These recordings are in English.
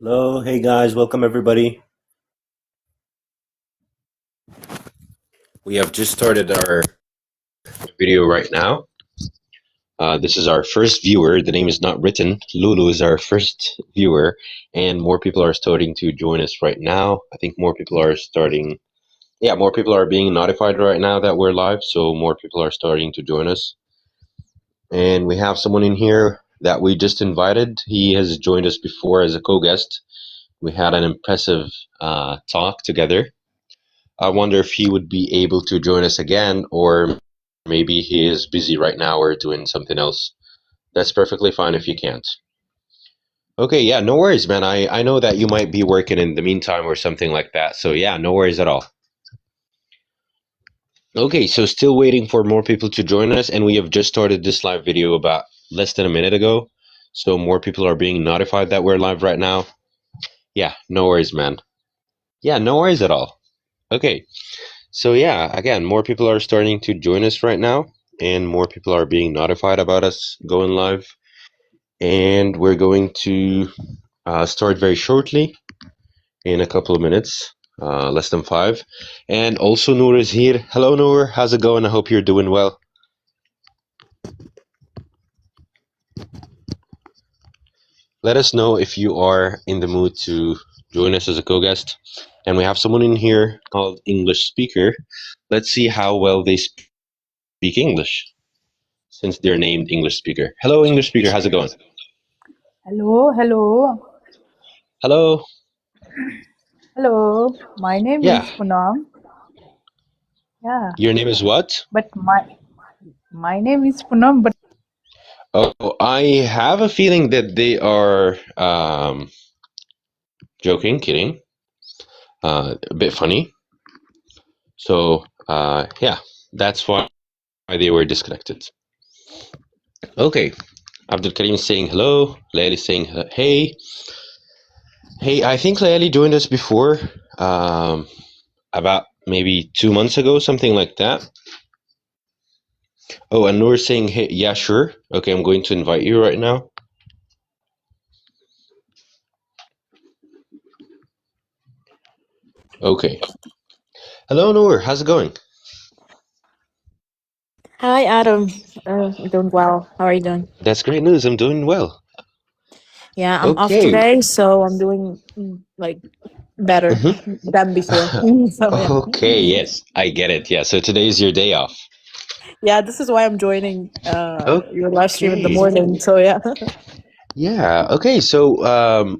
Hello, hey guys, welcome everybody. We have just started our video right now. This is our first viewer. The name is not written. Lulu is our first viewer, and more people are starting to join us right now. I think more people are starting. Yeah, more people are being notified right now that we're live, so more people are starting to join us. And we have someone in here that we just invited. He has joined us before as a co-guest. We had an impressive talk together. I wonder if he would be able to join us again, or maybe he is busy right now or doing something else. That's perfectly fine if you can't. Okay, yeah, no worries, man. I know that you might be working in the meantime or something like that. So, yeah, no worries at all. Okay, so still waiting for more people to join us, and we have just started this live video about less than a minute ago. So, more people are being notified that we're live right now. Yeah, no worries, man. Yeah, no worries at all. Okay. So yeah, again, more people are starting to join us right now, and more people are being notified about us going live. And we're going to start very shortly, in a couple of minutes, less than 5. And also Noor is here. Hello Noor, how's it going? I hope you're doing well. Let us know if you are in the mood to join us as a co-guest. And we have someone in here called English speaker. Let's see how well they speak English, since they're named English speaker. Hello, English speaker. How's it going? Hello, hello, Hello. hello. My name Yeah. is Punam. Yeah, Your name is what? but my name is Punam. But Oh, I have a feeling that they are joking, kidding, a bit funny. So, yeah, that's why they were disconnected. Okay. Abdul Karim is saying hello. Layli is saying hey. Hey, I think Layli joined us before, about maybe 2 months ago, something like that. Oh, and Noor is saying hey, yeah, sure. Okay, I'm going to invite you right now. Okay. Hello, Noor. How's it going? Hi, Adam. I'm doing well. How are you doing? That's great news. I'm doing well. Yeah, I'm off Okay. today, so I'm doing like better Mhm. than before. So yeah, Okay, yes, I get it. Yeah, so today is your day off. yeah. This is why I'm joining your live stream in the Okay. morning. So yeah. Yeah. Okay. So,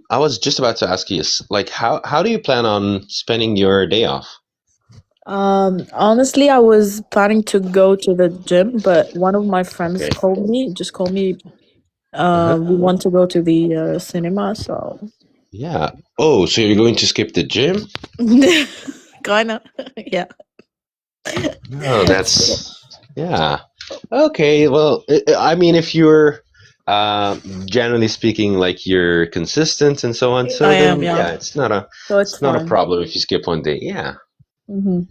I was just about to ask you, like, how do you plan on spending your day off? Honestly, I was planning to go to the gym, but one of my friends Okay. called me. Uh-huh. We want to go to the cinema, so Yeah. Oh, so you're going to skip the gym? kind of, yeah. No, that's yeah. Okay. Well, I mean, if you're generally speaking, like you're consistent and so on, I so am, then yeah. yeah, So it's it's not a fine. problem if you skip one day. Yeah. Hmm.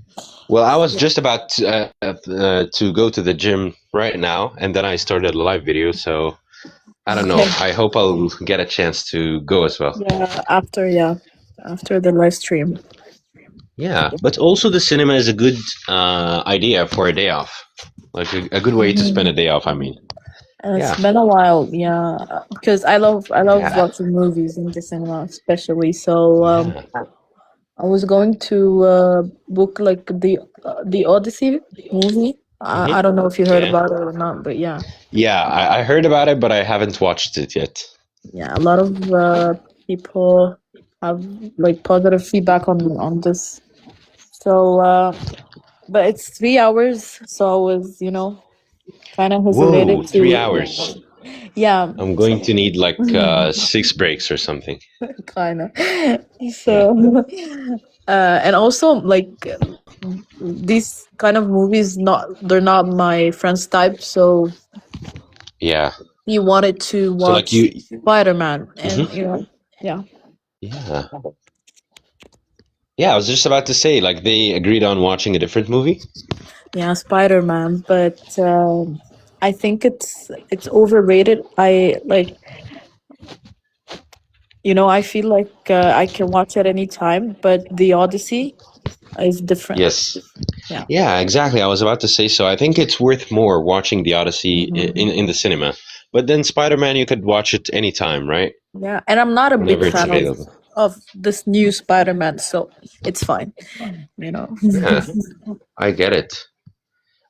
Well, I was just about to go to the gym right now, and then I started a live video. So I don't know. Okay. I hope I'll get a chance to go as well. Yeah, after the live stream. Yeah, but also the cinema is a good idea for a day off, like a good way to spend a day off. I mean, It's yeah, been a while, yeah, because I love yeah, watching movies in the cinema, especially. So yeah. I was going to book like the Odyssey movie. I Hmm. don't know if you heard Yeah, about it or not, but yeah, yeah. I heard about it, but I haven't watched it yet. yeah, a lot of people have like positive feedback on this. So, but it's 3 hours, so I was kind of Whoa, hesitated three to hours. yeah. I'm going to need like 6 breaks or something. Kind of. Yeah, So, and also like these kind of movies, not they're not my friend's type. So yeah. he wanted to So like watch you, Spider Man, and hmm, yeah, yeah. Yeah, I was just about to say, like, they agreed on watching a different movie. yeah, Spider Man. But I think it's overrated. I like You know, I feel like I can watch it anytime, but the Odyssey is different. Yes. Yeah. Yeah, exactly. I was about to say so. I think it's worth more watching the Odyssey in the cinema. But then Spider-Man, you could watch it anytime, right? Yeah, and I'm not a big Whenever it's fan available. of this new Spider-Man, so it's fine. You know. Yeah, I get it.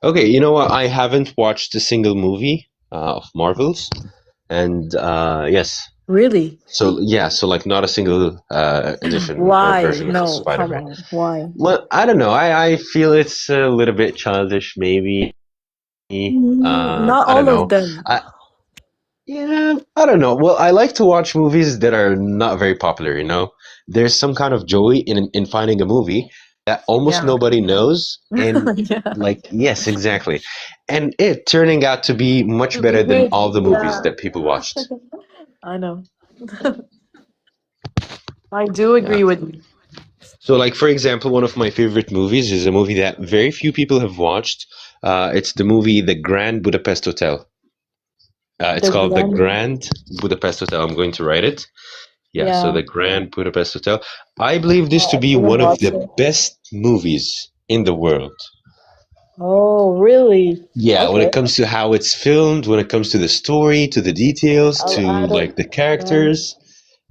Okay, you know what? I haven't watched a single movie of Marvel's, and yes, Really? so yeah, so like not a single edition or Why? version of No, come Spider-Man. on. Why? Well, I don't know. I feel it's a little bit childish, maybe. Not I don't all know. of them. Yeah, I don't know. Well, I like to watch movies that are not very popular, you know? There's some kind of joy in finding a movie that almost Yeah. nobody knows and Yeah. like yes, exactly. And it turning out to be much better than all the movies Yeah. that people watched. I know. I do Yeah. agree with you. So like for example, one of my favorite movies is a movie that very few people have watched. It's the movie The Grand Budapest Hotel. It's The called The Grand. Grand Budapest Hotel. I'm going to write it. Yeah, so Yeah. the Grand Budapest Hotel. I believe this to I be didn't one of watch the it. best movies in the world. Oh, really? Yeah, when Okay. it comes to how it's filmed, when it comes to the story, to the details, I'll to add like it. the Yeah. characters.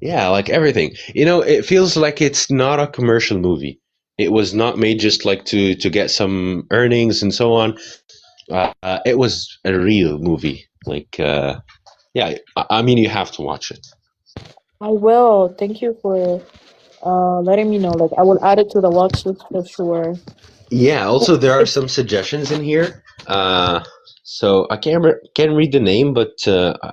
Yeah, like everything. You know, it feels like it's not a commercial movie. It was not made just like to get some earnings and so on. It was a real movie. Like, yeah, I mean, you have to watch it. I will. Thank you for letting me know. Like, I will add it to the watch list for sure. Yeah, also there are It's some suggestions in here. So I can't read the name, but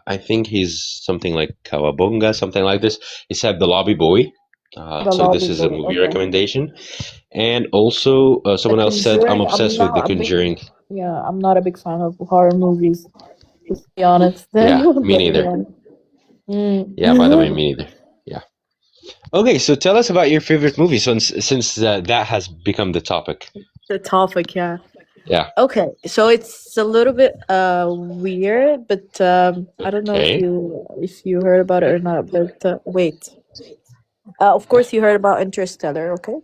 I think he's something like Kawabunga, something like this. He said The Lobby Boy. the So this lobby is a boy. movie Okay. recommendation. And also The someone else said I'm Conjuring. I'm obsessed with The not a big. Conjuring. Yeah, I'm not a big fan of horror movies, to be honest. Yeah, me But neither. yeah. Yeah, by the way, Mm. me neither. Yeah. Okay, so tell us about your favorite movie since that has become the topic. The topic, yeah. Yeah. Okay, so it's a little bit weird, but I don't know Okay. if you heard about it or not. But wait, of course you heard about Interstellar, okay?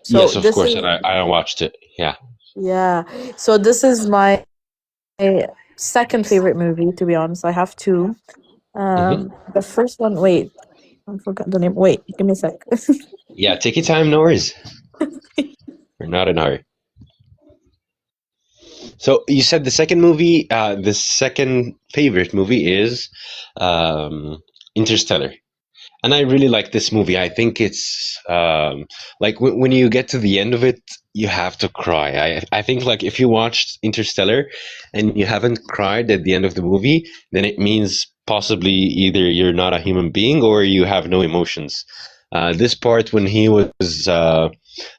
So Yes, of this course, is and I watched it. Yeah. yeah. So this is my second favorite movie. To be honest, I have two. hmm The first one. Wait, I forgot the name. Wait, give me a sec. Yeah, take your time, no worries. We're not in a hurry. So you said the second movie, the second favorite movie is Interstellar, and I really like this movie. I think it's like when you get to the end of it, you have to cry. I think like if you watched Interstellar and you haven't cried at the end of the movie, then it means possibly either you're not a human being or you have no emotions. This part when he was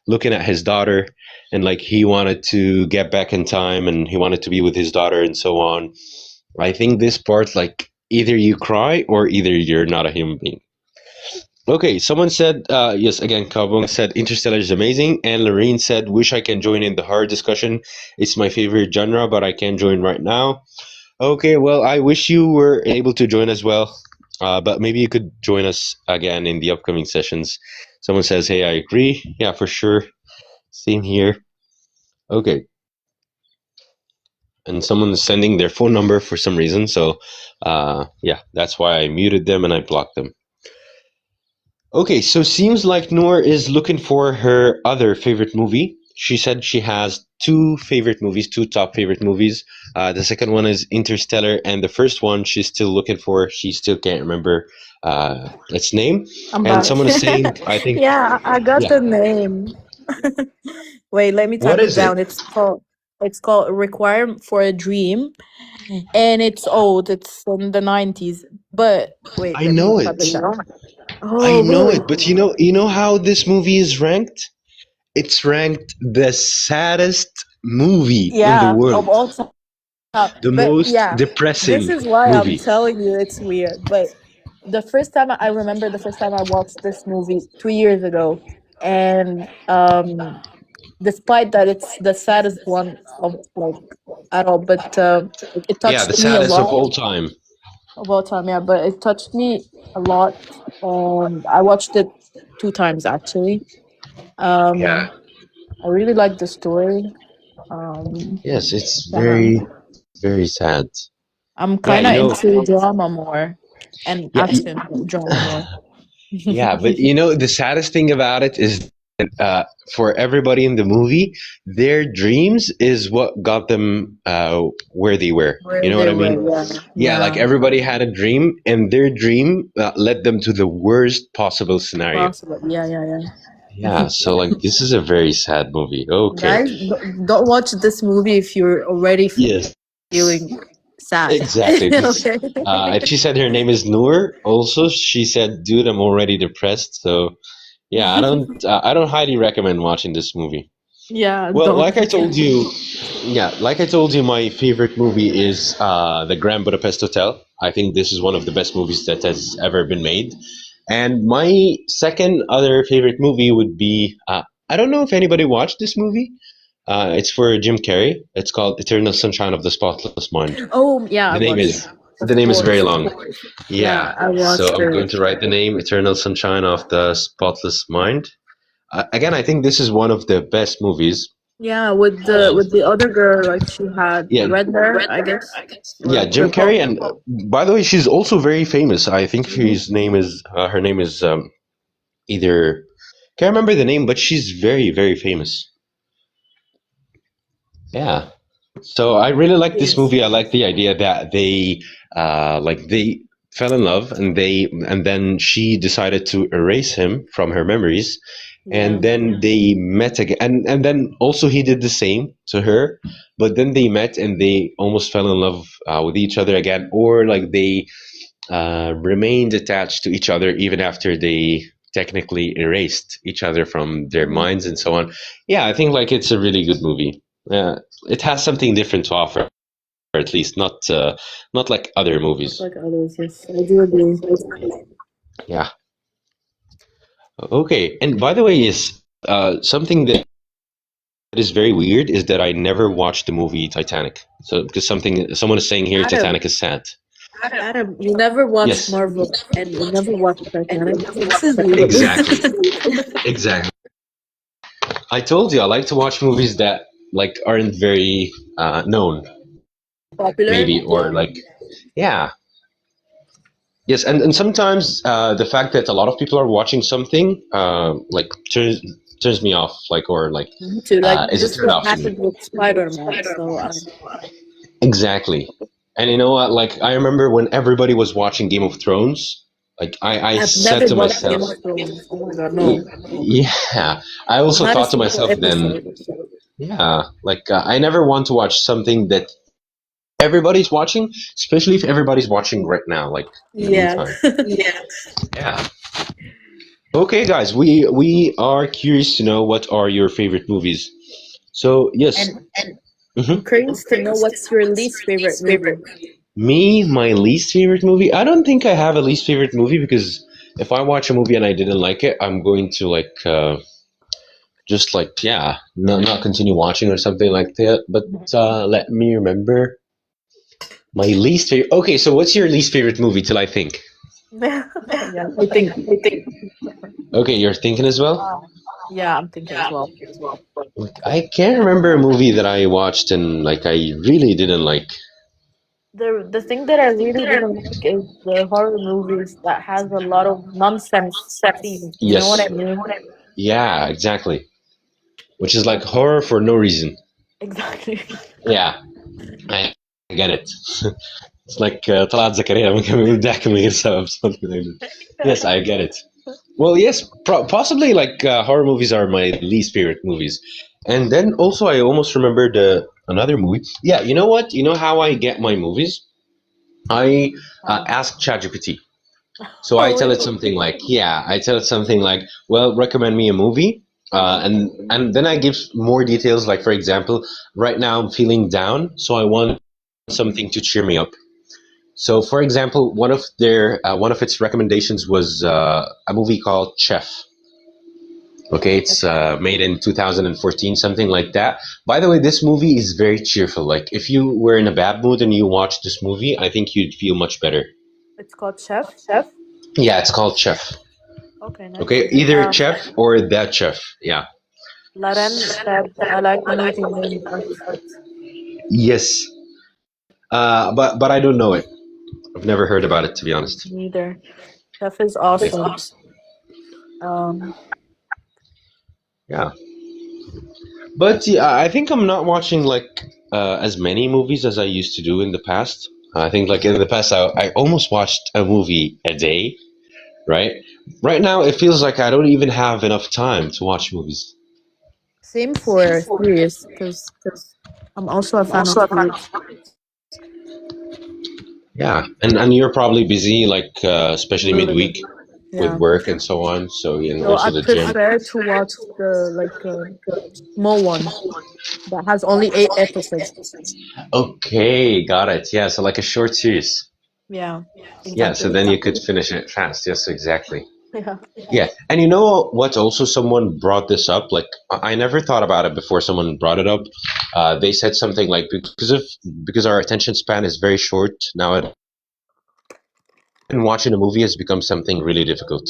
looking at his daughter and like he wanted to get back in time and he wanted to be with his daughter and so on. I think this part like either you cry or either you're not a human being. Okay, someone said yes again. Kabung said Interstellar is amazing, and Lorene said wish I can join in the horror discussion. It's my favorite genre, but I can't join right now. Okay, well I wish you were able to join as well, but maybe you could join us again in the upcoming sessions. Someone says, "Hey, I agree. Yeah, for sure. Same here." Okay, and someone's sending their phone number for some reason, so yeah, that's why I muted them and I blocked them. Okay, so seems like Noor is looking for her other favorite movie. She said she has two favorite movies, two top favorite movies. The second one is Interstellar, and the first one she's still looking for. She still can't remember its name. I'm And back. someone is saying, I think, Yeah, I got yeah. the name. Wait, let me What type it is it? down. It's called Requiem for a Dream, and it's old. It's from the 90s. But wait, I let me know type it it. down. I Oh, know really? it, but you know how this movie is ranked? It's ranked the saddest movie in the Yeah, of world, all time. the But most yeah, this depressing is why I'm movie. telling you it's weird. But I remember the first time I watched this movie 2 years ago, and despite that it's the saddest one of like at all, but it Yeah, the touched me a saddest of lot. all time. about time, yeah, but it touched me a lot. I watched it 2 times actually. Yeah. Um, I really liked the story. Um, Yes, it's yeah, very, very sad. I'm Yeah, kind of into drama more and yeah, action drama more. yeah, but the saddest thing about it is that for everybody in the movie, their dreams is what got them where they were. You Where know what they I were, mean? yeah, Yeah, like yeah, everybody had a dream, and their dream led them to the worst possible scenario. possible, yeah, yeah, Yeah, yeah. so like this is a very sad movie. Okay. Guys, don't watch this movie if you're already Yes, feeling sad. exactly. Okay. She said her name is Noor. Also, she said, "Dude, I'm already depressed." So yeah, I don't highly recommend watching this movie. Yeah, Well, don't. like I told you, yeah, like I told you, my favorite movie is the Grand Budapest Hotel. I think this is one of the best movies that has ever been made. And my second other favorite movie would be I don't know if anybody watched this movie. It's for Jim Carrey. It's called Eternal Sunshine of the Spotless Mind. Oh, yeah, I The name watched. is Of the name is very course. long. Yeah, Yeah, I so watched I'm going it. to write the name Eternal Sunshine of the Spotless Mind. Again, I think this is one of the best movies. Yeah, with the other girl, like she had Yeah, red hair, I guess. yeah, Or Jim both. Carrey, and by the way, she's also very famous. I think her name is either can't remember the name, but she's very very famous. Yeah. So I really like this Yes. movie. I like the idea that they fell in love and then she decided to erase him from her memories, and Yeah. then they met again, and then also he did the same to her, but then they met and they almost fell in love with each other again, or like they remained attached to each other even after they technically erased each other from their Mhm. minds and so on. Yeah, I think like it's a really good movie. It has something different to offer, or at least not like other Just movies. like others, yes. I do agree. Yeah. Okay. And by the way, is something that is very weird is that I never watched the movie Titanic. So because someone is saying here Adam, Titanic is sad. Adam, you never watched Yes. Marvel and you never watched Titanic. This is weird. Exactly. Exactly. I told you I like to watch movies that like aren't very known, Popular? maybe, or like yeah. Yes, and sometimes the fact that a lot of people are watching something like turns me off, like or like Me too. Like is a just turn what off to me. happened with Spider-Man. So Exactly. And you know what? Like I remember when everybody was watching Game of Thrones, like I I've said never to watched myself, Game of Thrones. Oh my god, no. yeah. I also Not a thought to single myself then, episode. yeah, like I never want to watch something that everybody's watching, especially if everybody's watching right now, like in the Yeah. meantime. Yeah. Okay, guys, we are curious to know what are your favorite movies. So yes, And I'm mhm. curious to know what's your least favorite movie. Me, my least favorite movie. I don't think I have a least favorite movie because if I watch a movie and I didn't like it, I'm going to like just like yeah, not continue watching or something like that. But let me remember my least favorite. Okay, so what's your least favorite movie? Till I think. Yeah, I think. Okay, you're thinking as well. Yeah, I'm thinking as well. I can't remember a movie that I watched and like I really didn't like. The thing that I really didn't like is the horror movies that has a lot of nonsense themes. You know what Yes. I mean? Yeah, exactly. Which is like horror for no reason. Exactly. Yeah, I get it. It's like طلعت زكريا من كم يقول ضحك من غير سبب something like that. Yes, I get it. Well, yes, possibly like horror movies are my least favorite movies. And then also I almost remembered another movie. Yeah, you know what? You know how I get my movies? I ask ChatGPT. So I Oh, tell it really? something like, yeah, I tell it something like, well, recommend me a movie. And then I give more details. Like, for example, right now I'm feeling down, so I want something to cheer me up. So, for example, one of its recommendations was a movie called Chef. Okay, it's made in 2014, something like that. By the way, this movie is very cheerful. Like, if you were in a bad mood and you watched this movie, I think you'd feel much better. It's called Chef. Yeah, it's called Chef. Okay, nice. Okay, either Chef or That Chef. Yeah. Laren said, I like the movie named Artifact. Yes. But I don't know it. I've never heard about it, to be honest. Neither. Chef is awesome. Yeah. But yeah, I think I'm not watching like as many movies as I used to do in the past. I think like in the past, I almost watched a movie a day, right? Right now, it feels like I don't even have enough time to watch movies. Same for series, because I'm also a fan of series. Yeah, and you're probably busy, like especially Really. midweek with Yeah. work and so on. So and So also I the gym. prefer to watch the small one that has only 8 episodes. Okay, got it. Yeah, so like a short series. Yeah. Yeah, so Exactly. then you could finish it fast. Yes, exactly. Yeah. Yeah, and you know what? Also, someone brought this up. Like, I never thought about it before someone brought it up. They said something like because our attention span is very short now, and watching a movie has become something really difficult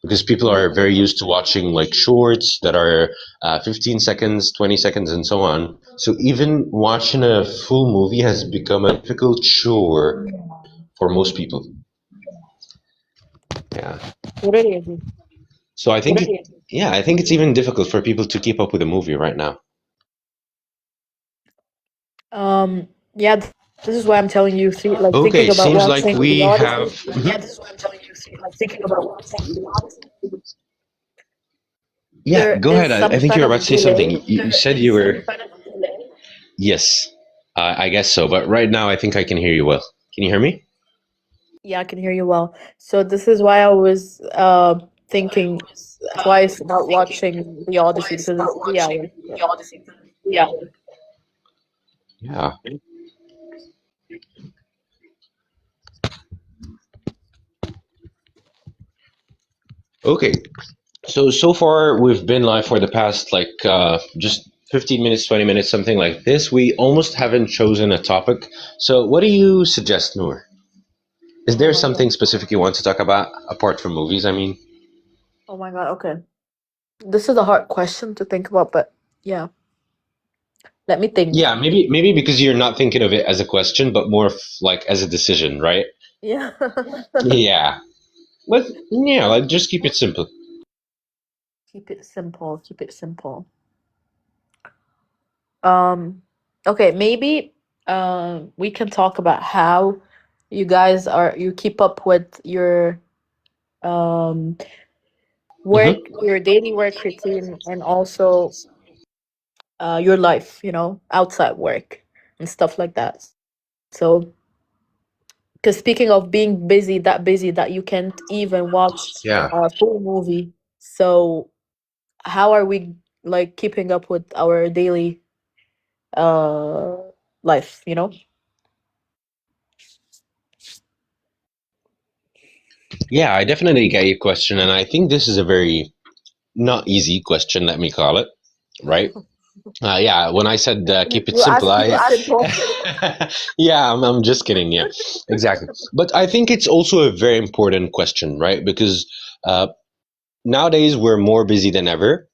because people are very used to watching like shorts that are 15 seconds, 20 seconds, and so on. So even watching a full movie has become a difficult chore for most people. Yeah. Totally agree. So I think, yeah, I think it's even difficult for people to keep up with a movie right now. Yeah, this is why I'm telling you, thinking Okay, about seems like watching we The have. Odyssey. Yeah, this is why I'm telling you, thinking about watching The Odyssey. Yeah, There go is ahead. I some think you kind were of about to say delay. something. You said you were. Yes, I guess so. But right now, I think I can hear you well. Can you hear me? Yeah, I can hear you well. So this is why I was thinking twice about watching The Odyssey, because it's 3 hours. Yeah. Okay. So far we've been live for the past like just 15 minutes, 20 minutes, something like this. We almost haven't chosen a topic. So what do you suggest, Noor? Is Oh there my God. something specific you want to talk about apart from movies? I mean, Oh my God. Okay. This is a hard question to think about, but yeah. Let me think. yeah, maybe because you're not thinking of it as a question, but more like as a decision, right? Yeah. Yeah. Yeah, like just keep it simple. Keep it simple. Keep it simple. Okay, maybe we can talk about how you keep up with your um work, Hmm. your daily work routine, and also your life, outside work and stuff like that. So, because speaking of being busy that you can't even watch Yeah. a full movie. So, how are we like keeping up with our daily uh life, Yeah, I definitely get your question, and I think this is a very not easy question, let me call it, right? Yeah, when I said keep it You simple, ask keep it simple. yeah, I'm just kidding. Yeah, exactly. But I think it's also a very important question, right? Because uh, nowadays we're more busy than ever.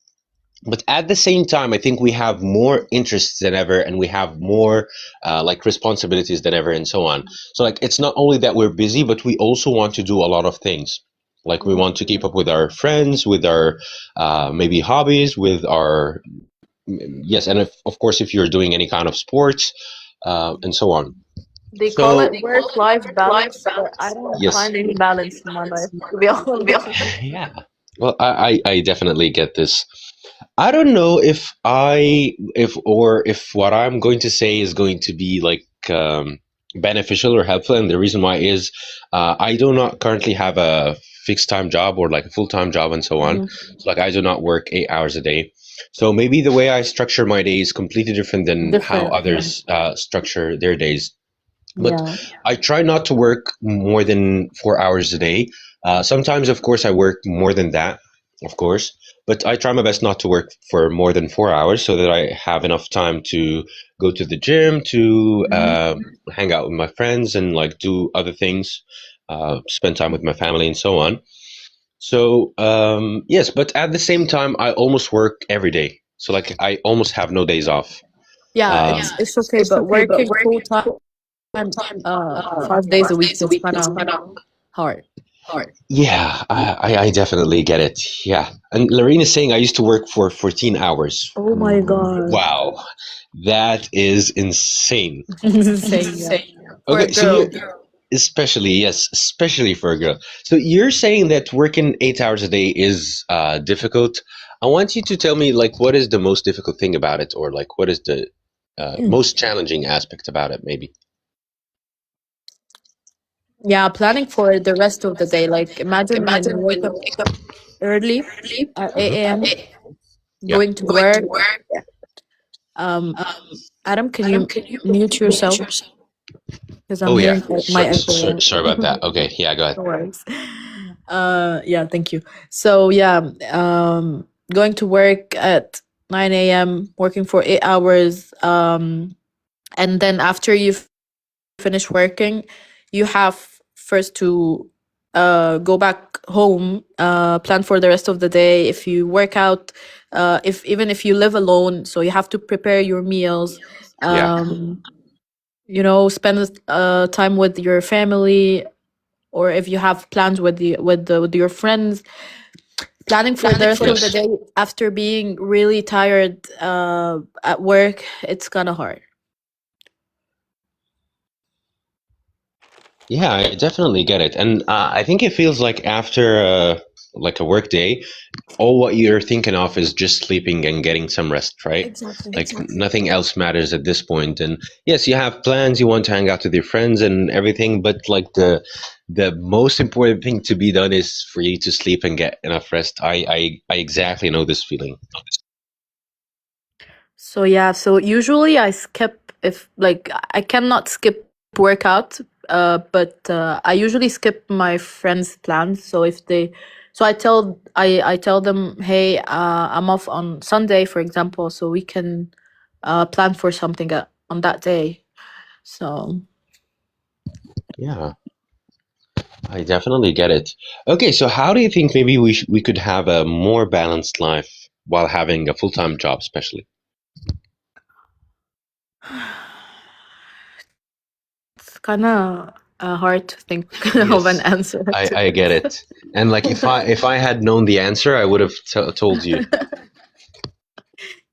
But at the same time, I think we have more interests than ever, and we have more like responsibilities than ever, and so on. So like, it's not only that we're busy, but we also want to do a lot of things. Like we want to keep up with our friends, with our maybe hobbies, with our yes, and if, of course, if you're doing any kind of sports, and so on. They call So it work-life balance, but I don't yes, find any balance in my life, to be honest. yeah. Well, I definitely get this. I don't know if what I'm going to say is going to be like beneficial or helpful, and the reason why is I do not currently have a fixed time job or like a full time job and so on. Mhm. So, like I do not work 8 hours a day. So maybe the way I structure my day is completely different than how Different, yeah. others structure their days. But Yeah. I try not to work more than 4 hours a day. Sometimes, of course, I work more than that, of course, but I try my best not to work for more than 4 hours so that I have enough time to go to the gym, to Mhm. hang out with my friends, and like do other things. spend time with my family and so on. So yes, but at the same time, I almost work every day. So like I almost have no days off. Yeah, Um, it's okay, but working full time, 5 days a week, that's kind of hard. yeah, I definitely get it. Yeah, and Lorene is saying I used to work for 14 hours. Oh my God. Wow, that is insane. Insane, yeah. For a Okay, so you girl. especially yes, especially for a girl. So you're saying that working 8 hours a day is difficult. I want you to tell me like what is the most difficult thing about it, or like what is the most challenging aspect about it, maybe. Yeah, planning for the rest of the day. Like, imagine when you wake up early at Hmm. 8 a.m., Yeah. going to work. Um, Adam, can you mute yourself? Because I'm Oh yeah. hearing my echo. Sorry about that. Okay. Yeah. Go ahead. No worries. Yeah, thank you. So yeah, going to work at 9 a.m., working for 8 hours, and then after you finish working, you have first to go back home, plan for the rest of the day. If you work out, if even if you live alone, so you have to prepare your meals. Yeah. Spend time with your family, or if you have plans with your friends. Planning for the rest of the Yes. day after being really tired at work, it's kind of hard. Yeah, I definitely get it, and I think it feels like after like a work day, all what you're thinking of is just sleeping and getting some rest, right? Exactly. Like nothing else matters at this point. And yes, you have plans, you want to hang out with your friends and everything, but like the most important thing to be done is for you to sleep and get enough rest. I exactly know this feeling. So yeah, so usually I skip, if like I cannot skip workout, but I usually skip my friends' plans. So I tell them, hey, I'm off on Sunday, for example, so we can plan for something on that day. So Yeah, I definitely get it. Okay, so how do you think maybe we could have a more balanced life while having a full-time job, especially? it's kind of hard to think of an Yes, answer to I get this. it. And like if I had known the answer, I would have told you.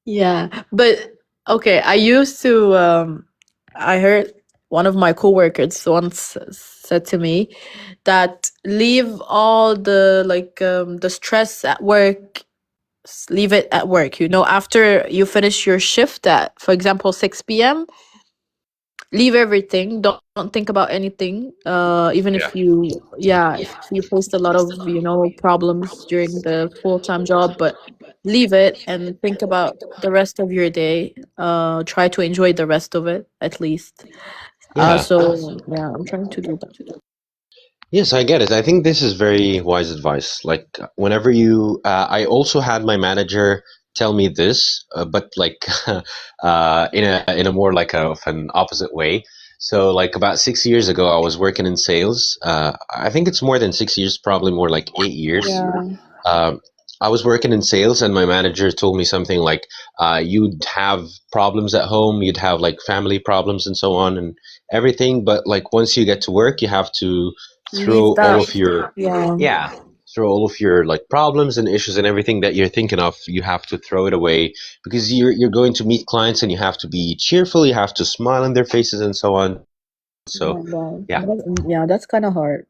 Yeah, but okay, I heard one of my coworkers once said to me that leave all the stress at work, leave it at work. After you finish your shift at, for example, 6 p.m., leave everything. Don't think about anything. Even Yeah. if you faced a lot of problems during the full-time job, but leave it and think about the rest of your day. Try to enjoy the rest of it at least. Yeah. So yeah, I'm trying to do that. Yes, I get it. I think this is very wise advice. Like whenever I also had my manager tell me this, but like in a more like of an opposite way. So like about 6 years ago, I was working in sales. I think it's more than 6 years, probably more like 8 years. Yeah. Um, I was working in sales, and my manager told me something like, "You'd have problems at home, you'd have like family problems and so on, and everything. But like once you get to work, you have to Leave throw all that. of your Yeah. yeah, throw all of your like problems and issues and everything that you're thinking of. You have to throw it away because you're going to meet clients, and you have to be cheerful. You have to smile in their faces and so on. So yeah, Yeah, that's kind of hard.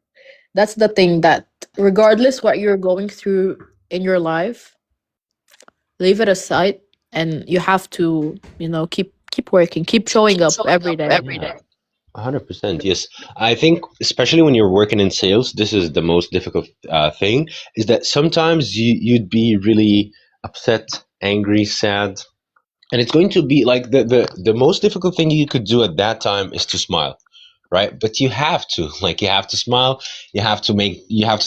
That's the thing, that regardless what you're going through in your life, leave it aside, and you have to keep working, keep showing up every day. yeah. 100%. Yes. I think, especially when you're working in sales, this is the most difficult thing is that sometimes you'd be really upset, angry, sad. And it's going to be like the most difficult thing you could do at that time is to smile, right? But you have to, like, you have to smile, you have to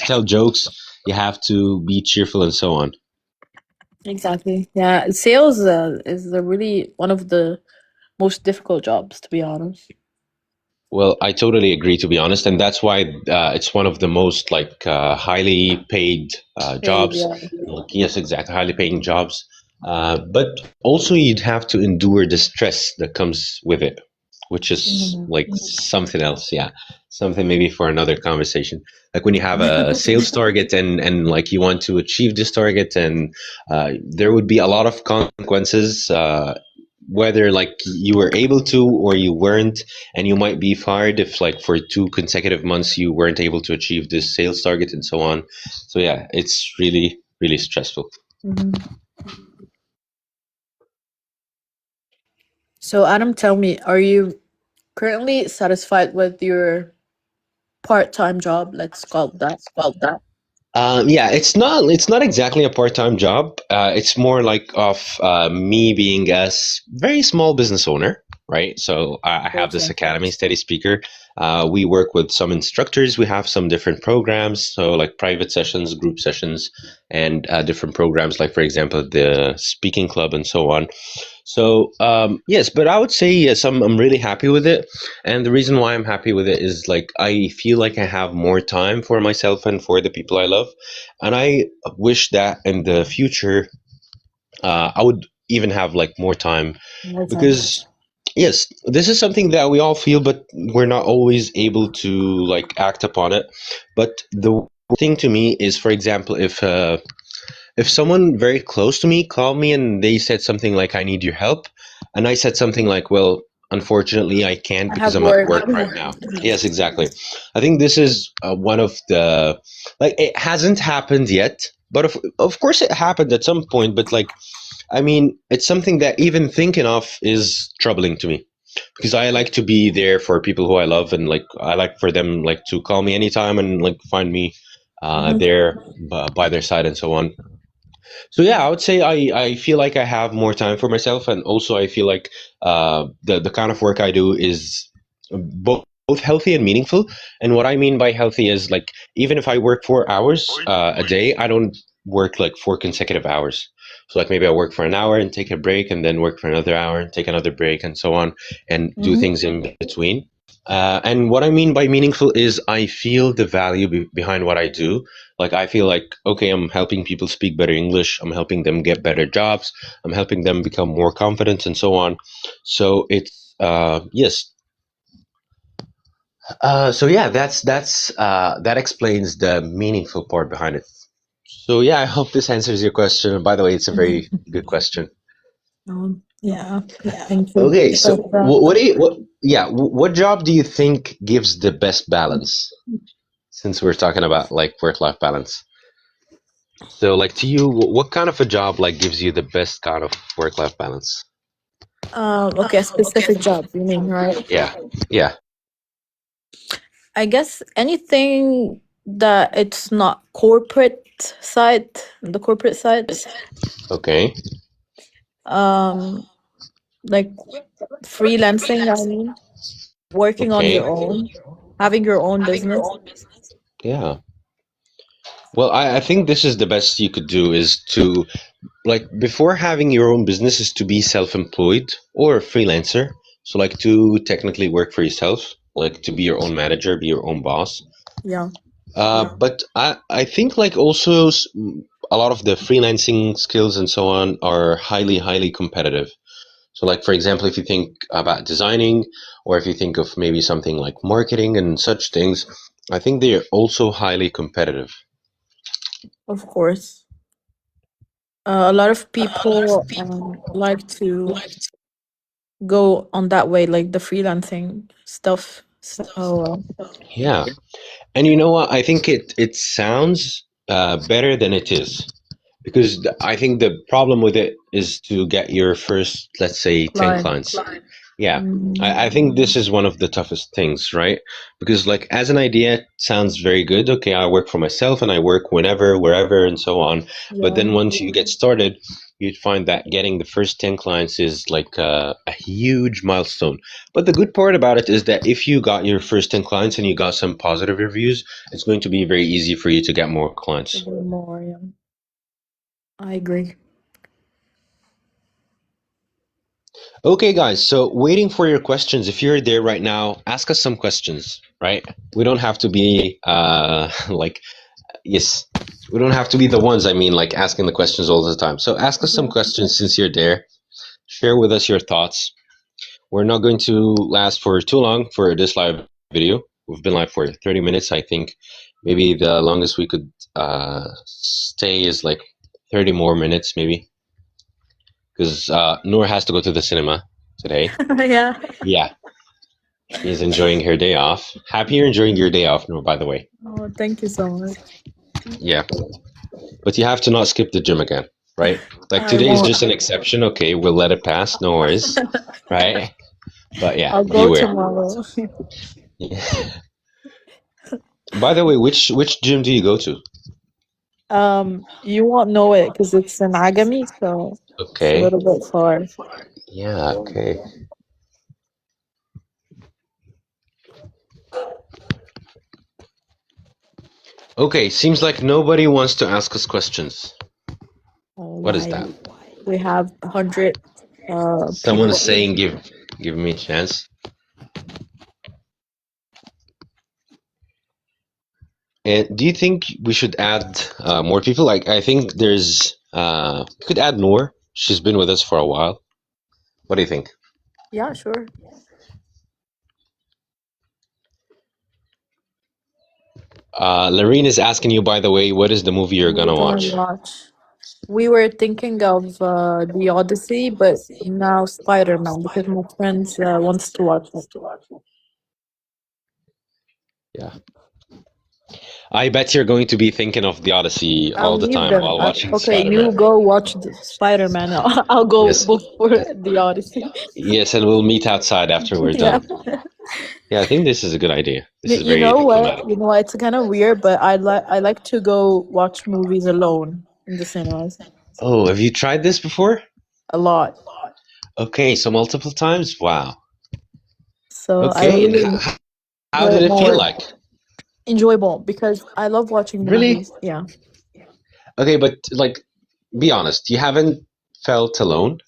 tell jokes, you have to be cheerful and so on. Exactly. Yeah, sales is really one of the most difficult jobs, to be honest. Well, I totally agree, to be honest, and that's why it's one of the most like highly paid Paid, jobs. yeah. Like, yes, exactly, highly paying jobs. But also, you'd have to endure the stress that comes with it, which is Mhm. like something else. Yeah, something maybe for another conversation. Like when you have a sales target and like you want to achieve this target, and there would be a lot of consequences. Whether like you were able to or you weren't, and you might be fired if like for 2 consecutive months you weren't able to achieve this sales target and so on. So yeah, it's really really stressful. Mhm. So Adam, tell me, are you currently satisfied with your part-time job? Let's call it that. Yeah, it's not exactly a part-time job. It's more like of me being a very small business owner, right? So I have this Gotcha. academy, Steady Speaker. We work with some instructors. We have some different programs, so like private sessions, group sessions, and different programs, like for example the speaking club and so on. So yes, but I would say yes, I'm really happy with it, and the reason why I'm happy with it is like I feel like I have more time for myself and for the people I love, and I wish that in the future I would even have like more time, More time. because yes, this is something that we all feel, but we're not always able to like act upon it. But the thing to me is, for example, if someone very close to me called me and they said something like, I need your help, and I said something like, well, unfortunately, I can't I because have I'm at work. work right now. Yes, exactly. I think this is one of the, like, it hasn't happened yet, but of course it happened at some point. But, like, I mean, it's something that even thinking of is troubling to me, because I like to be there for people who I love, and like I like for them like to call me anytime and like find me Mhm. there by their side and so on. So yeah, I would say I feel like I have more time for myself, and also I feel like the kind of work I do is both healthy and meaningful. And what I mean by healthy is like even if I work 4 hours a day, I don't work like 4 consecutive hours. So like maybe I work for an hour and take a break, and then work for another hour and take another break, and so on, and do Mhm. things in between. And what I mean by meaningful is I feel the value behind what I do. Like I feel like, okay, I'm helping people speak better English, I'm helping them get better jobs, I'm helping them become more confident and so on. So it's yes. So yeah, that explains the meaningful part behind it. So yeah, I hope this answers your question. By the way, it's a very good question. Yeah. Thank you. Okay, so But what do you what yeah what job do you think gives the best balance, since we're talking about like work-life balance? So, like to you, what kind of a job like gives you the best kind of work-life balance? okay, a specific job, you mean, right? Yeah, yeah, I guess anything that it's not corporate side, the corporate side. okay, Um, like freelancing, I mean, working on okay, your own, having your own business. yeah. Well, I think this is the best you could do, is to like before having your own business is to be self-employed or a freelancer. So like to technically work for yourself, like to be your own manager, be your own boss. Yeah, But I think like also a lot of the freelancing skills and so on are highly competitive. So, like for example, if you think about designing, or if you think of maybe something like marketing and such things, I think they are also highly competitive. of course. A lot of people like to go on that way, like the freelancing stuff. So, Yeah, and you know what? I think it sounds better than it is, because I think the problem with it is to get your first, let's say, 10 clients. clients. Yeah, Mm, I think this is one of the toughest things, right? Because like as an idea, it sounds very good. Okay, I work for myself and I work whenever, wherever, and so on. But yeah, then once you get started, you'd find that getting the first 10 clients is like a huge milestone. But the good part about it is that if you got your first 10 clients and you got some positive reviews, it's going to be very easy for you to get more to clients. do more. Yeah, I agree. Okay, guys. So waiting for your questions. If you're there right now, ask us some questions. Right? We don't have to be like yes. We don't have to be the ones. I mean, like asking the questions all the time. So ask us some questions since you're there. Share with us your thoughts. We're not going to last for too long for this live video. We've been live for 30 minutes, I think. Maybe the longest we could stay is like 30 more minutes, maybe. Because Noor has to go to the cinema today. Yeah. Yeah, she's enjoying her day off. Happy you're enjoying your day off, Noor, by the way. Oh, thank you so much. Yeah. But you have to not skip the gym again, right? Like I today is won't. just an exception. Okay, we'll let it pass. No worries. Right? But yeah, I'll go beware. tomorrow. Yeah. By the way, which gym do you go to? You won't know it because it's in Agami, so it's a Okay. little bit far. Yeah, okay. Okay, seems like nobody wants to ask us questions. Oh, What is why? that? We have 100 Someone people. is saying give me a chance. And do you think we should add more people? Like I think there's could add Noor. She's been with us for a while. What do you think? Yeah, sure. Lorene is asking you, by the way, what is the movie you're We're gonna gonna watch? watch. We were thinking of the Odyssey, but now Spider-Man because my friends wants to watch it. Yeah. I bet you're going to be thinking of the Odyssey I'll all the leave time them. while watching Okay, you Spider-Man. go watch the Spider-Man. I'll go Yes. look for the Odyssey. Yes, and we'll meet outside after we're Yeah. done. Yeah, I think this is a good idea. This is You very know diplomatic. what? You know what? It's kind of weird, but I like to go watch movies alone in the cinemas Oh, have you tried this before? a lot. Okay, so multiple times? Wow. So I Okay, and really how enjoy did it it feel more. like? Enjoyable because I love watching Really? movies. Yeah. Okay, but like, be honest, you haven't felt alone?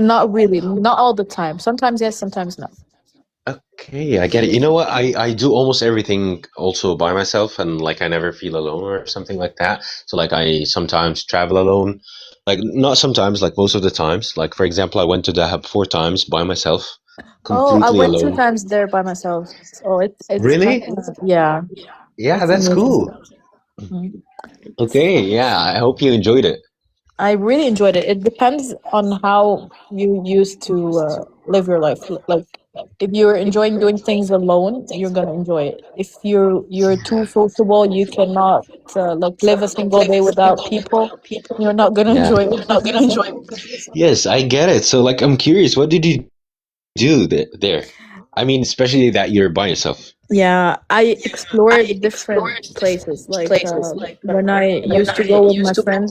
Not really, not all the time. Sometimes yes, sometimes no. Okay, I get it. You know what? I do almost everything also by myself, and like I never feel alone or something like that. So like I sometimes travel alone, like not sometimes, like most of the times. Like for example, I went to Dahab 4 times by myself, Oh, I completely went two alone. times there by myself. So it's kind Really? of yeah, Yeah, it's that's amazing. cool. Mhm. Okay, yeah, I hope you enjoyed it. I really enjoyed it. It depends on how you used to live your life. Like if you're enjoying doing things alone, you're gonna enjoy it. If you're too sociable, you cannot like live a single day without people. You're not gonna Yeah. enjoy it. Yes, I get it. So like I'm curious, what did you do there? I mean, especially that you're by yourself. Yeah, I explored different places. Like when I used to go with my friend,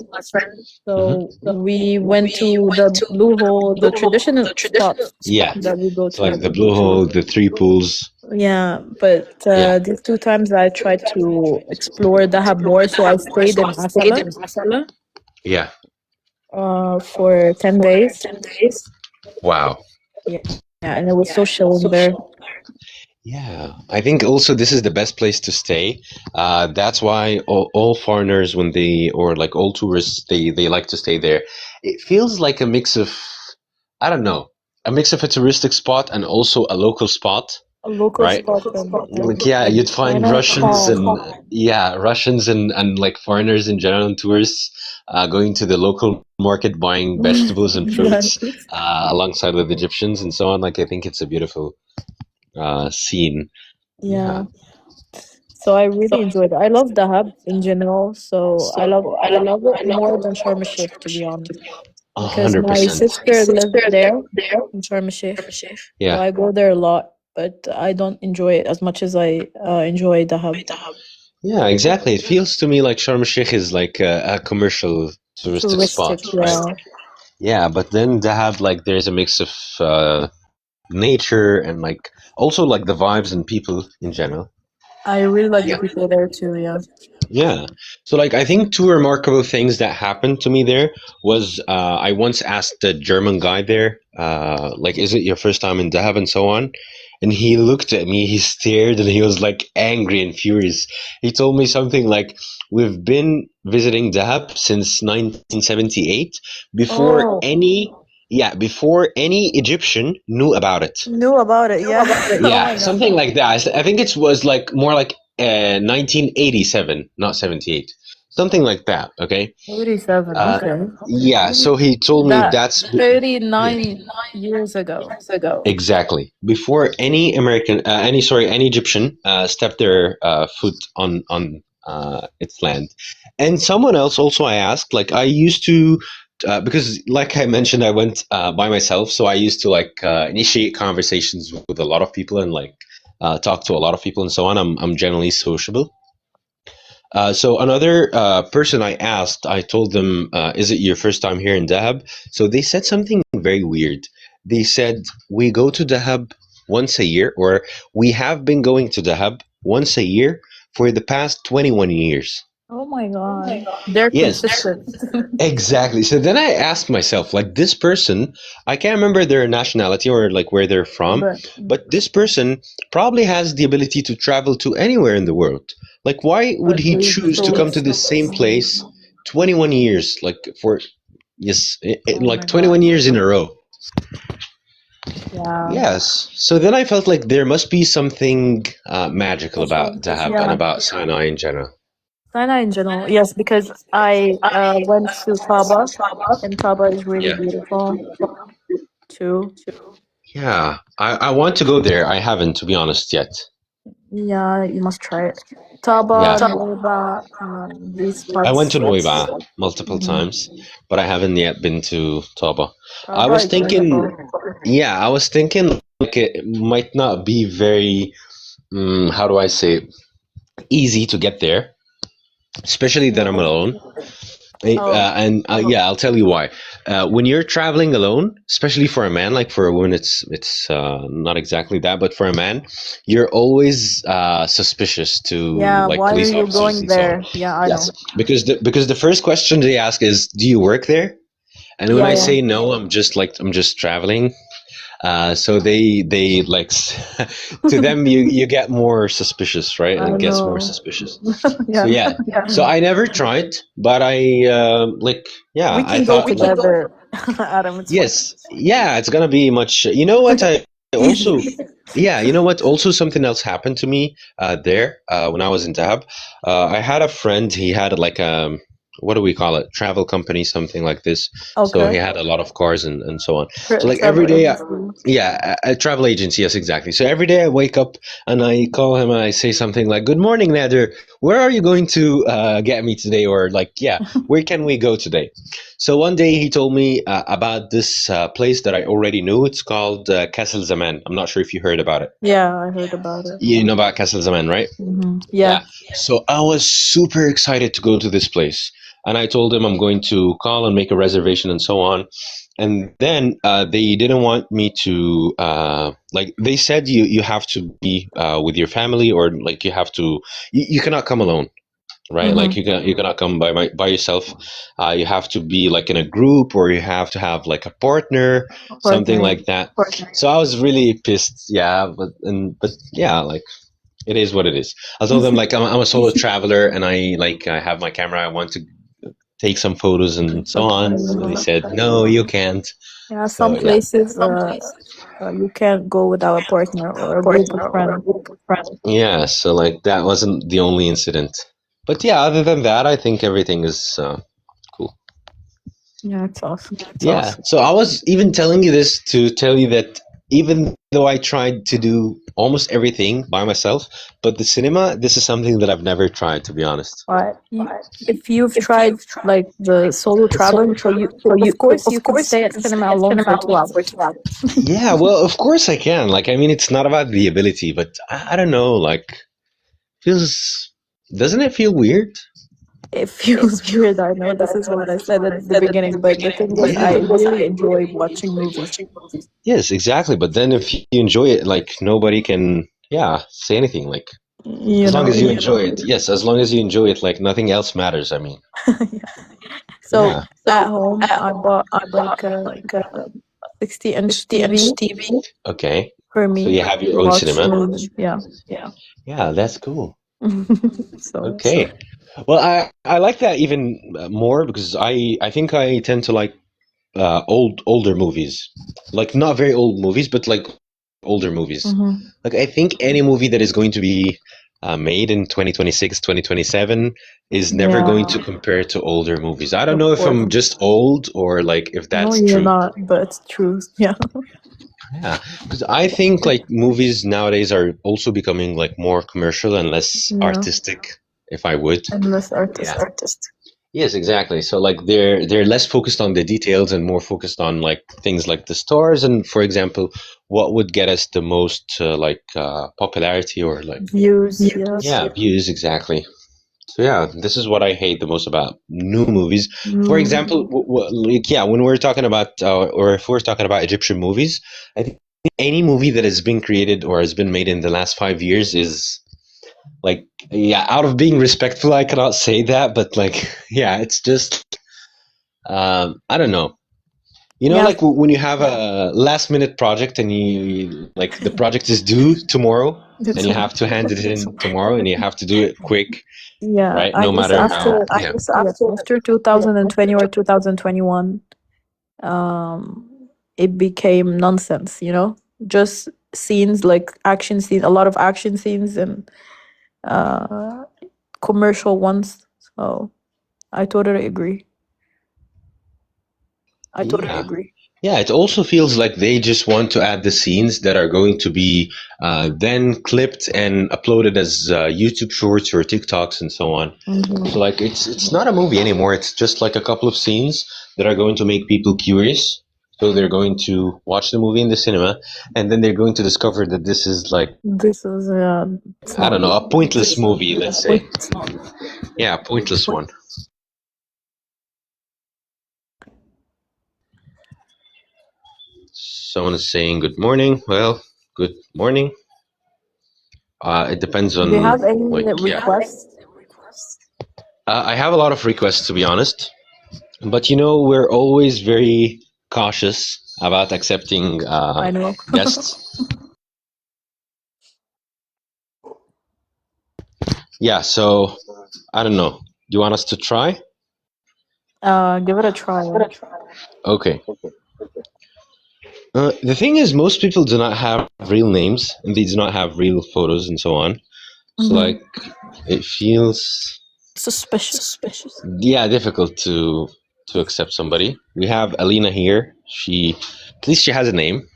Hmm. so we went to the Blue Hole, the traditional spots Yeah. that we go So like the to. Blue Hole, the three pools. Yeah, but Yeah. these two times I tried to explore Dahab more, so I stayed in Asala Yeah. for 10 days. Wow. Yeah, yeah, and it was so chilling there. Yeah, I think also this is the best place to stay. That's why all foreigners, when they or like all tourists, they like to stay there. It feels like a mix of, I don't know, a mix of a touristic spot and also a local spot, A local right? spot Like yeah, you'd find kind of Russians calm. and yeah, Russians and like foreigners in general and tourists going to the local market buying vegetables and fruits alongside with Egyptians and so on. Like I think it's a beautiful scene. Yeah. So I really enjoyed it. I love Dahab in general, so I love it more than Sharm el-Sheikh, to be honest. Because my 100%. sister lives there in Sharm el-Sheikh, so Yeah. I go there a lot, but I don't enjoy it as much as I enjoy Dahab. Yeah, exactly. It feels to me like Sharm el-Sheikh is like a commercial touristic spot, Touristic, right? yeah. Yeah, but then Dahab, like there's a mix of nature and like also like the vibes and people in general. I really like the Yeah. people there too, yeah. Yeah. So, like, I think two remarkable things that happened to me there was I once asked the German guy there, like, is it your first time in Dahab and so on? And he looked at me, he stared, and he was like angry and furious. He told me something like, we've been visiting Dahab since 1978 before Oh, before any Egyptian knew about it. knew about it. Yeah. Oh Yeah, my God. something like that. I think it was like more like 1987, not 78. Something like that, okay? 87. Uh, Okay. yeah, so he told me That that's yeah, 39 years ago. exactly. Before any any Egyptian stepped their foot on its land. And someone else also I asked, like I used to because like I mentioned, I went by myself, so I used to like initiate conversations with a lot of people and like talk to a lot of people and so on. I'm generally sociable. So another person I asked, I told them, "Is it your first time here in Dahab?" So they said something very weird. They said, "We go to Dahab once a year, or we have been going to Dahab once a year for the past 21 years." Oh my God. They're Yes, consistent. exactly. So then I asked myself, like, this person, I can't remember their nationality or like where they're from, But but this person probably has the ability to travel to anywhere in the world. Like, why would he they choose to come to chose. the same place 21 years, like for, yes, Oh like my 21 God. years in a row? Yeah. Yes. So then I felt like there must be something magical about Dahab and Yeah. about Sinai in general. Sinai in general. Yes, because I went to Taba, and Taba is really Yeah. beautiful too. Yeah. I want to go there. I haven't, to be honest, yet. Yeah, you must try it. Yeah. Taba, Nuweiba, these I went parts. to Nueva multiple Mhm. times, but I haven't yet been to Toba. I Taba was is thinking, beautiful. yeah, I was thinking like it might not be very, how do I say, it, easy to get there, especially that I'm Why? alone. Oh, And yeah, I'll tell you why. When you're traveling alone, especially for a man, like for a woman, it's not exactly that, but for a man, you're always suspicious to yeah. like Why are police you officers going and so on. there? Yeah, I Yes, know. because the first question they ask is, "Do you work there?" And when Yeah, I yeah. say no, I'm just traveling. So they like to them you get more suspicious, right? I It gets more know. suspicious. So Yeah. yeah, so I never tried, but I like yeah, We I can go thought like together, Adam. It's fine. yes, yeah, it's gonna be much. You know what? I also Easy. yeah, you know what? Also, something else happened to me there when I was in Dahab. I had a friend. He had like what do we call it? Travel company, something like this. So he Okay. had a lot of cars and so on. So like every Travel day, agency. yeah, a travel agency. Yes, exactly. So every day I wake up and I call him and I say something like, "Good morning, Nader. Where are you going to get me today?" Or like, "Yeah, where can we go today?" So one day he told me about this place that I already knew. It's called Castle Zaman. I'm not sure if you heard about it. Yeah, I heard about it. You know about Castle Zaman, right? Yeah. Yeah. So I was super excited to go to this place. And I told him I'm going to call and make a reservation and so on. And then they didn't want me to, like, they said you have to be with your family or like you have to, you cannot come alone. Right, like you cannot come by yourself. You have to be like in a group, or you have to have like a partner, something Partner. like that. So I was really pissed. Yeah, but yeah, like it is what it is. I told them like I'm a solo traveler, and I have my camera. I want to take some photos and so on. And they said no, you can't. Yeah, some So yeah, places you can't go without a partner or a group of friends. yeah. So like that wasn't the only incident. But yeah, other than that, I think everything is cool. Yeah, it's awesome. Yeah. So I was even telling you this to tell you that even though I tried to do almost everything by myself, but the cinema, this is something that I've never tried, to be honest. But if you've tried like the solo traveling, so you of course you could stay at cinema alone for 2 hours. Yeah, well, of course I can. Like, I mean, it's not about the ability, but I don't know. Like, feels doesn't it feel weird? It feels weird. I know this is what I said at the beginning, but the thing is, I Yeah. really enjoy watching movies. Yes, exactly. But then if you enjoy it, like nobody can, yeah, say anything. Like, You As long know. as you enjoy it. Yes, as long as you enjoy it, like nothing else matters. I mean, So yeah. at home, I bought like a 60-inch TV Okay. for So me you have your to own watch cinema. movies. Yeah. Yeah, that's cool. So Okay. Well, I like that even more because I think I tend to like older movies, like not very old movies, but like older movies. mhm. Like I think any movie that is going to be made in 2026, 2027 is never going to Yeah, compare to older movies. I don't of know if course. I'm just old or like if No, that's you're true. not, but it's true. Yeah. Yeah, because I think like movies nowadays are also becoming like more commercial and less Yeah. artistic, if I would. And less Yeah. artistic. Yes, exactly. So like they're less focused on the details and more focused on like things like the stars and, for example, what would get us the most popularity or like Views, yes. yeah, views exactly. So yeah, this is what I hate the most about new movies. For example, like yeah, when we're talking about or if we're talking about Egyptian movies, I think any movie that has been created or has been made in the last 5 years is like yeah, out of being respectful, I cannot say that, but like yeah, it's just I don't know. You know, Yeah. like when you have a last minute project and you like the project is due tomorrow and you have to hand it in tomorrow and you have to do it quick, Yeah, right? I No guess matter how. Yeah. after 2020 or 2021, it became nonsense, you know? Just scenes like action scenes, a lot of action scenes and uh commercial ones. So I totally agree. Yeah. Yeah, it also feels like they just want to add the scenes that are going to be then clipped and uploaded as YouTube Shorts or TikToks and so on. So like it's not a movie anymore. It's just like a couple of scenes that are going to make people curious. So they're going to watch the movie in the cinema, and then they're going to discover that this is like This is it's I not don't know, a pointless just movie. Let's say, yeah, a pointless one. Someone is saying good morning. Well, good morning. It depends on Do you have any like yeah. requests? I have a lot of requests to be honest, but you know we're always very cautious about accepting I know. guests. Yeah, so I don't know. Do you want us to try? Give it a try. Okay. The thing is, most people do not have real names and they do not have real photos and so on. So like, it feels Suspicious. yeah difficult to accept somebody. We have Alina here. She at least she has a name,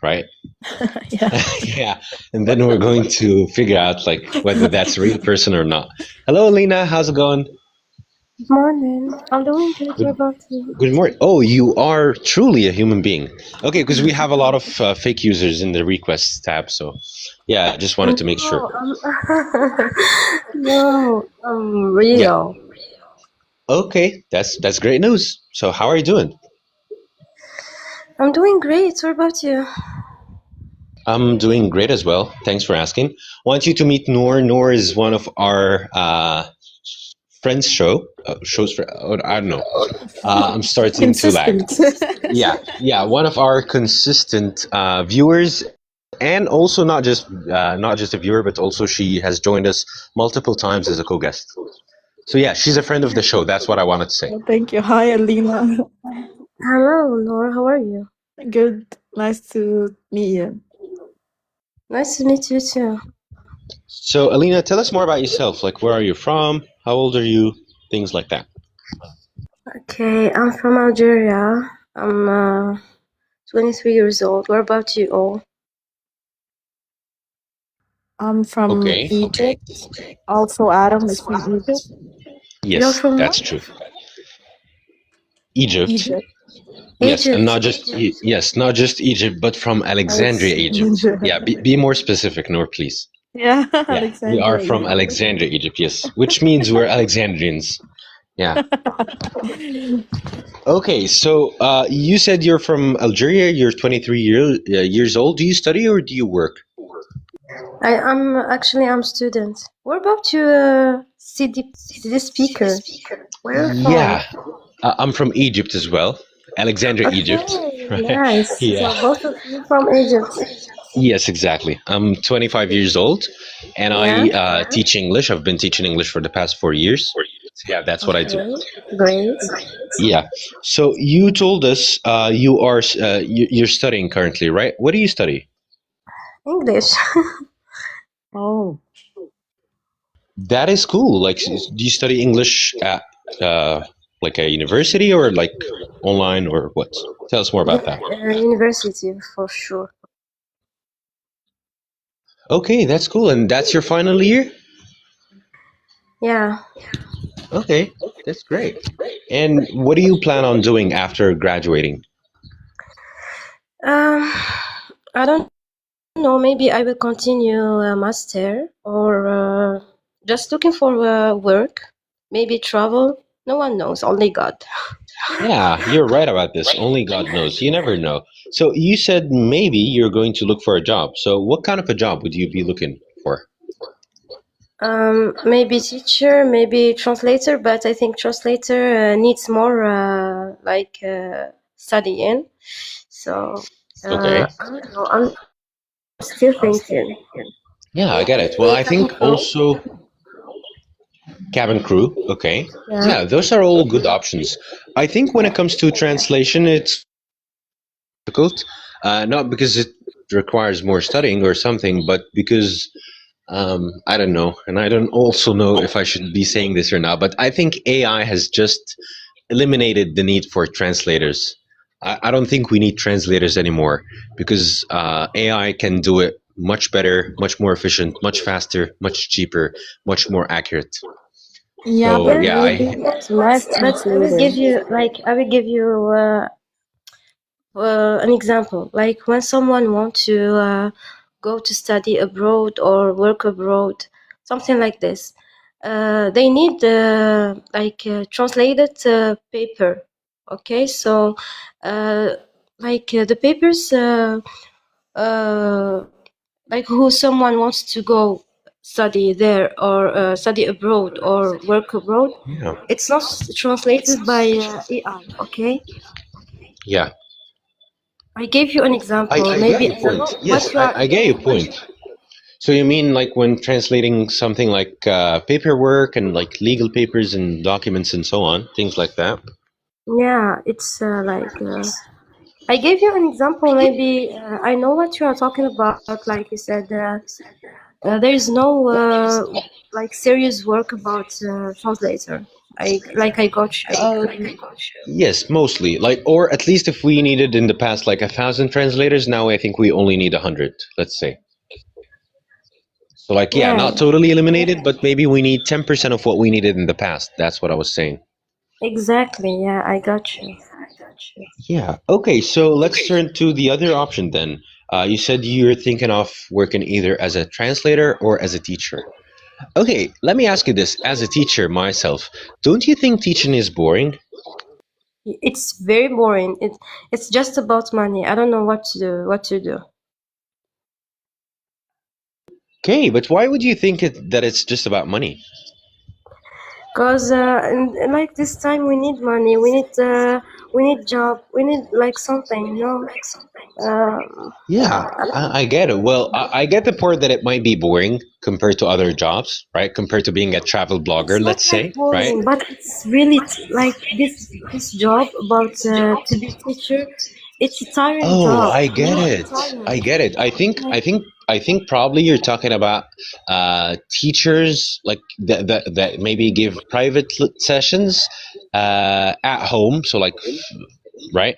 right? Yeah. Yeah, and then we're going to figure out like whether that's a real person or not. Hello, Alina. How's it going? Good morning. I'm doing good. What about you? Good morning. Oh, you are truly a human being. Okay, because we have a lot of fake users in the requests tab. So, yeah, I just wanted to make sure. No, I'm real. Okay, that's great news. So, how are you doing? I'm doing great. What about you? I'm doing great as well. Thanks for asking. Want you to meet Noor. Noor is one of our friends shows for I don't know. I'm starting to lag. Yeah, one of our consistent viewers, and also not just a viewer, but also she has joined us multiple times as a co-guest. So yeah, she's a friend of the show. That's what I wanted to say. Thank you. Hi, Alina. Hello, Noor. How are you? Good. Nice to meet you. Nice to meet you too. So Alina, tell us more about yourself. Like, where are you from? How old are you? Things like that. Okay, I'm from Algeria. I'm 23 years old. What about you all? I'm from Okay. Egypt. Also, Adam is from Egypt. You're Yes, from that's true. Egypt. Yes, and not just not just Egypt, but from Alexandria, Egypt. Yeah, be more specific, Noor, please. Yeah, Yeah, we Alexandria, are from Egypt. Alexandria, Egypt. Yes, which means we're Alexandrians. Yeah. Okay, so you said you're from Algeria. You're 23 years old. Do you study or do you work? I'm student. What about you, CD speaker? Where are you from? Yeah, I'm from Egypt as well, Alexandria, Egypt. Okay, Right? nice. Yeah. So both of you from Egypt. Yes, exactly. I'm 25 years old, and Yeah. I teach English. I've been teaching English for the past 4 years. So yeah, that's what I do. Okay. Great. Yeah. So you told us you're studying currently, right? What do you study? English. Oh, That is cool. Like, do you study English at like a university or like online or what? Tell us more about that. University for sure. Okay, that's cool. And that's your final year? Yeah. Okay, that's great. And what do you plan on doing after graduating? Um, I don't know. Maybe I will continue a master or just looking for work. Maybe travel. No one knows. Only God. Yeah, you're right about this. Only God knows. You never know. So you said maybe you're going to look for a job. So what kind of a job would you be looking for? Maybe teacher, maybe translator, but I think translator needs more studying. So Okay. I don't know. I'm still thinking. Yeah, I get it. Well, I think also cabin crew. Okay. Yeah. Yeah, those are all good options. I think when it comes to translation, it's difficult. Not because it requires more studying or something, but because I don't know, and I don't also know if I should be saying this or not. But I think AI has just eliminated the need for translators. I don't think we need translators anymore because AI can do it much better, much more efficient, much faster, much cheaper, much more accurate. yeah, So but yeah, maybe less But I will give translator. you an example. Like when someone wants to go to study abroad or work abroad, something like this. They need translated paper. Okay, so the papers like who someone wants to go study there or study abroad or work abroad, yeah, it's not translated by AI. Okay, yeah. I gave you an example. I get Maybe your I don't point. know Yes, what you are. I get your point. So you mean like when translating something like paperwork and like legal papers and documents and so on, things like that? Yeah, it's I gave you an example. Maybe I know what you are talking about. Like you said, there is no serious work about translator. I got you. Yes, mostly. Like, or at least if we needed in the past like 1,000 translators, now I think we only need 100. Let's say. So like, yeah, Yeah, not totally eliminated, but maybe we need 10% of what we needed in the past. That's what I was saying. exactly. Yeah, I got you. Yeah. Okay. So let's turn to the other option then. You said you're thinking of working either as a translator or as a teacher. Okay. Let me ask you this. As a teacher myself, don't you think teaching is boring? It's very boring. It's just about money. I don't know what to do. Okay. But why would you think that it's just about money? Because like this time we need money. We need job. We need like something. Yeah, I get it. Well, I get the part that it might be boring compared to other jobs, right? Compared to being a travel blogger, It's not let's like say, right? boring, but it's really like this job about to be teacher. It's a tiring Oh, job. I get it. I Tiring. get it. I think probably you're talking about teachers like that maybe give private sessions at home. So like, right?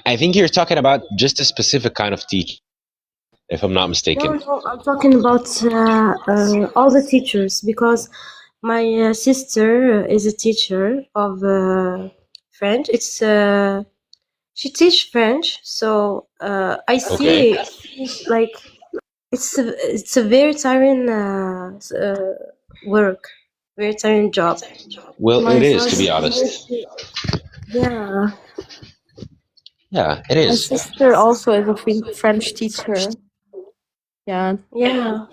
I think you're talking about just a specific kind of teacher, if I'm not mistaken. No, I'm talking about all the teachers because my sister is a teacher of French. She teach French, so I Okay. see like it's a very tiring work, very tiring job. Well, it My is, to father, be honest. yeah, Yeah, it My is. sister also is a French teacher. Yeah, Yeah,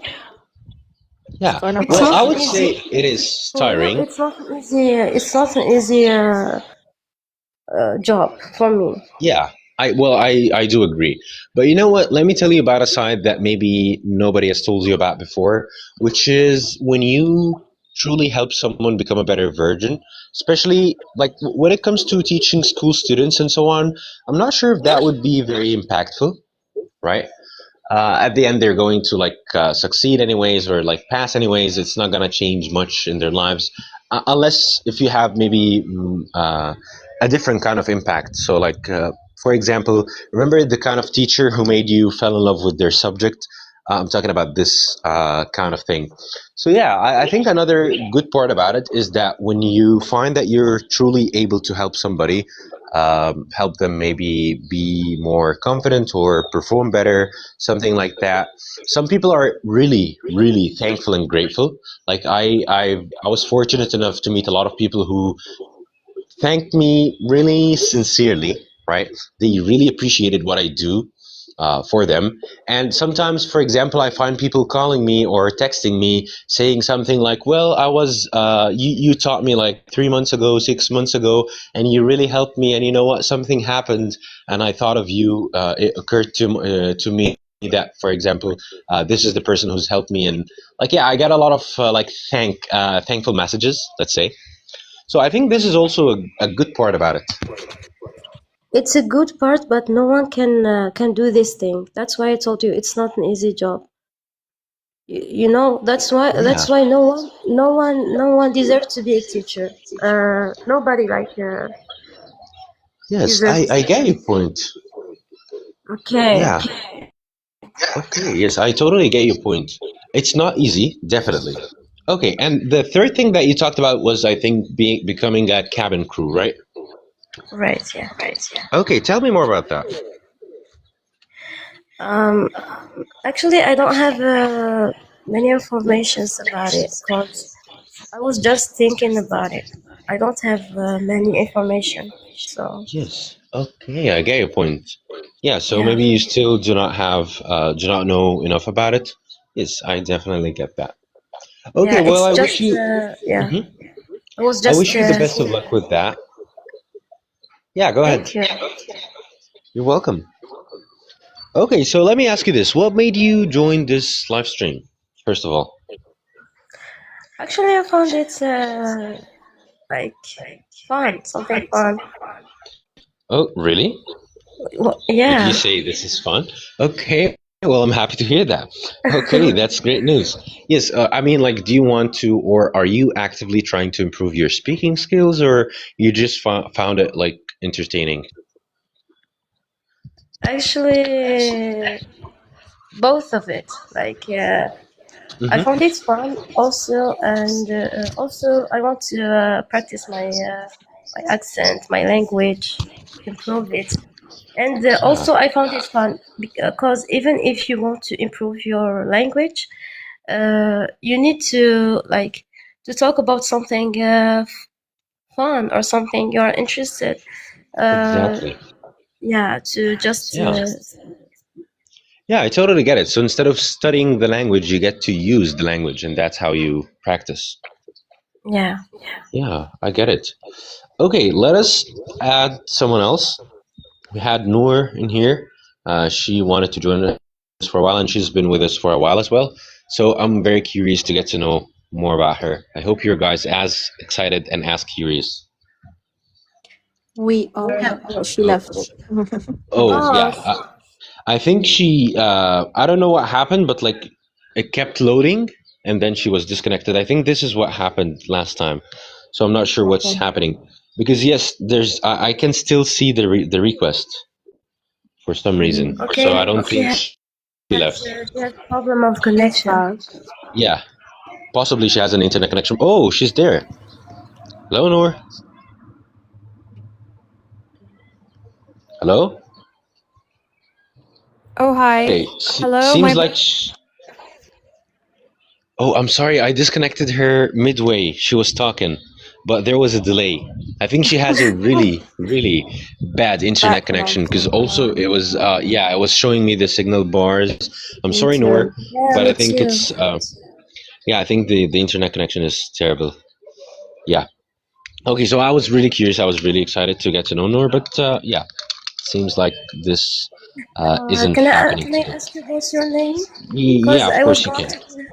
Yeah. kind of it's Well, hard. I not would say easy. it is For real, tiring. it's not easy. It's not an easy job for me. Yeah, I do agree. But you know what? Let me tell you about a side that maybe nobody has told you about before, which is when you truly help someone become a better version, especially like when it comes to teaching school students and so on. I'm not sure if that would be very impactful, right? At the end they're going to like succeed anyways or like pass anyways. It's not going to change much in their lives unless if you have maybe a different kind of impact. So like for example, remember the kind of teacher who made you fell in love with their subject. I'm talking about this kind of thing. So yeah, I think another good part about it is that when you find that you're truly able to help somebody, help them maybe be more confident or perform better, something like that. Some people are really, really thankful and grateful. Like I was fortunate enough to meet a lot of people who thanked me really sincerely, right? They really appreciated what I do for them. And sometimes, for example, I find people calling me or texting me saying something like, well, you taught me like 3 months ago, 6 months ago, and you really helped me. And you know what? Something happened, and I thought of you. It occurred to me that, for example, this is the person who's helped me. And like, yeah, I got a lot of like thankful messages, let's say. So I think this is also a good part about it. It's a good part, but no one can do this thing. That's why I told you it's not an easy job. You know, Yeah. that's why no one deserves to be a teacher. Nobody like Yes, deserves. I get your point. Okay. Yeah. Okay. Yes, I totally get your point. It's not easy, definitely. Okay, and the third thing that you talked about was, I think, becoming a cabin crew, right? Right. Yeah. Okay, tell me more about that. Um. Actually, I don't have many informations about it because I was just thinking about it. I don't have many information. So Yes. Okay, I get your point. Yeah, so yeah. maybe you still do not know enough about it. Yes, I definitely get that. Okay, Yeah. well, It's just yeah. Mhm. I was I just wish you the best of luck with that. Yeah, go ahead. thank you. You're welcome. Okay, so let me ask you this. What made you join this live stream, first of all? Actually, I found it like fun, something fun. Oh, really? Well, If you yeah. say this is fun. Okay, well, I'm happy to hear that. Okay, that's great news. Yes, I mean, like, do you want to, or are you actively trying to improve your speaking skills, or you just found it, like, entertaining? Actually, both of it. Like, I Mm-hmm. found it fun also, and also I want to practice my accent, my language, improve it. And Yeah, also, I found it fun because even if you want to improve your language, you need to like to talk about something fun or something you're interested. Uh, exactly. yeah, to just Yeah. Yeah, I totally get it. So instead of studying the language, you get to use the language, and that's how you practice. yeah. Yeah, I get it. Okay, let us add someone else. We had Noor in here. She wanted to join us for a while, and she's been with us for a while as well. So I'm very curious to get to know more about her. I hope you guys as excited and as curious. We are. Well, she Oh, left. oh yeah. Oh, I think she. I don't know what happened, but like it kept loading, and then she was disconnected. I think this is what happened last time. So I'm not sure what's Okay. happening because yes, there's. I can still see the request for some reason. So I okay. don't think she left. She has problem of It's connection. bad. Yeah, possibly she has an internet connection. Oh, she's there. Hello, Noor. Hello. Oh, hi. Okay. Hello, Seems like. Oh, I'm sorry. I disconnected her midway. She was talking. but there was a delay. I think she has a really, really bad internet Bad connection because connection. also it was, yeah, it was showing me the signal bars. I'm Me sorry, Noor, too. Yeah, but I me think too. it's, yeah, I think the internet connection is terrible. Yeah. Okay, so I was really curious. I was really excited to get to know Noor, but yeah, seems like this isn't happening Can I today. ask you what's your name? Yeah, Because of I was course you going can. to.